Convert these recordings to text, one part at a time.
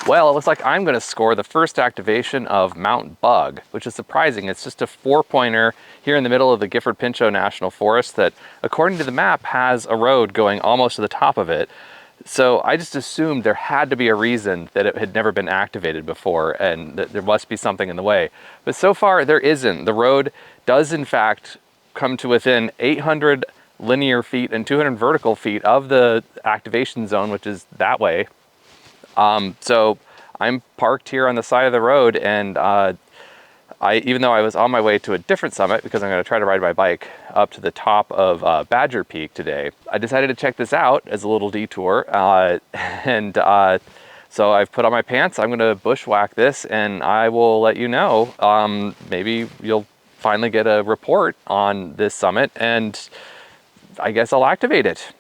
Well, it looks like I'm going to score the first activation of Mount Bug, which is surprising. It's just a 4-pointer here in the middle of the Gifford-Pinchot National Forest that, according to the map, has a road going almost to the top of it. So I just assumed there had to be a reason that it had never been activated before and that there must be something in the way. But so far there isn't. The road does in fact come to within 800 linear feet and 200 vertical feet of the activation zone, which is that way. So I'm parked here on the side of the road, and even though I was on my way to a different summit because I'm going to try to ride my bike up to the top of Badger Peak today, I decided to check this out as a little detour. So I've put on my pants. I'm going to bushwhack this, and I will let you know. Maybe you'll finally get a report on this summit, and I guess I'll activate it.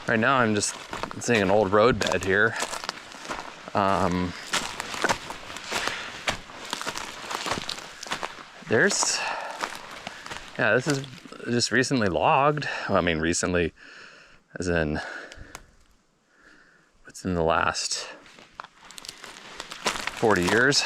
Right now I'm just seeing an old road bed here. This is just recently logged. Well, I mean, recently, as in, what's in the last 40 years.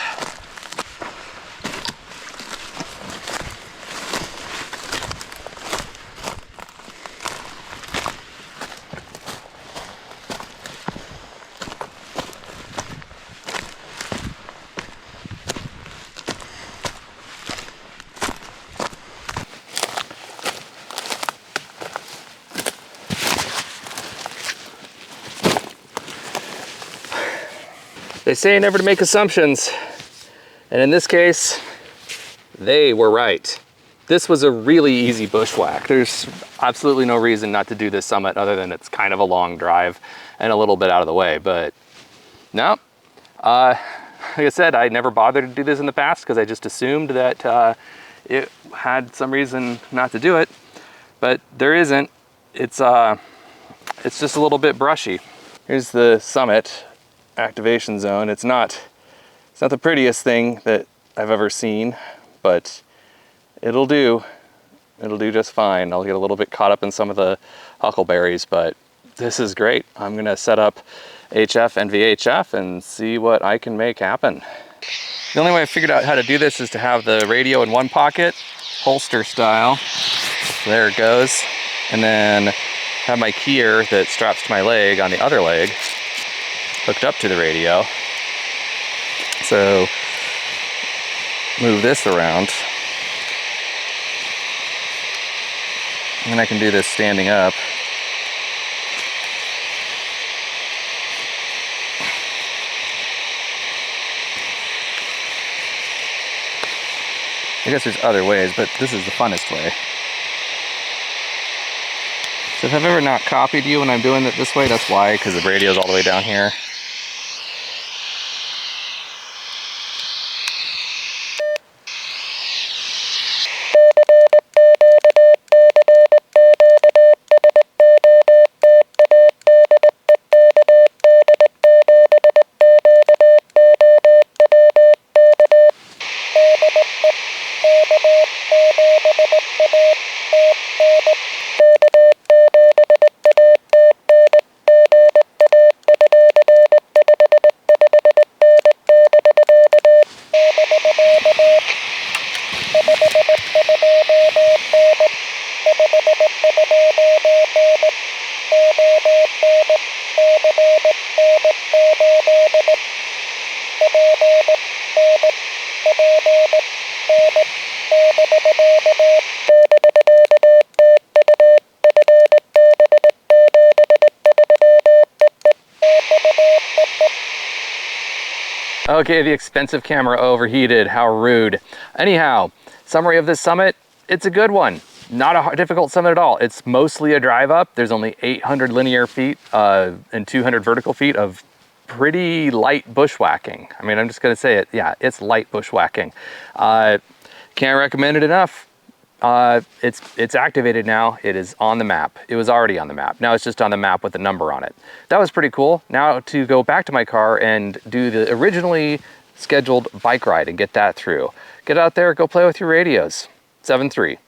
They say never to make assumptions, and in this case, they were right. This was a really easy bushwhack. There's absolutely no reason not to do this summit other than it's kind of a long drive and a little bit out of the way, but no. Like I said, I never bothered to do this in the past because I just assumed that it had some reason not to do it, but there isn't. It's just a little bit brushy. Here's the summit activation zone. It's not the prettiest thing that I've ever seen, but it'll do just fine. I'll get a little bit caught up in some of the huckleberries, but this is great. I'm gonna set up HF and VHF and see what I can make happen. The only way I figured out how to do this is to have the radio in one pocket, holster style. There it goes. And then have my keyer that straps to my leg on the other leg hooked up to the radio. So move this around, and I can do this standing up. I guess there's other ways, but this is the funnest way. So if I've ever not copied you when I'm doing it this way, that's why, because the radio's all the way down here. Okay, the expensive camera overheated. How rude. Anyhow, summary of this summit, it's a good one. Not a difficult summit at all. It's mostly a drive up. There's only 800 linear feet and 200 vertical feet of pretty light bushwhacking. I mean, I'm just gonna say it. Yeah, it's light bushwhacking. Can't recommend it enough. It's activated now. It is on the map. It was already on the map. Now it's just on the map with a number on it. That was pretty cool. Now to go back to my car and do the originally scheduled bike ride and get that through. Get out there, go play with your radios. 7-3.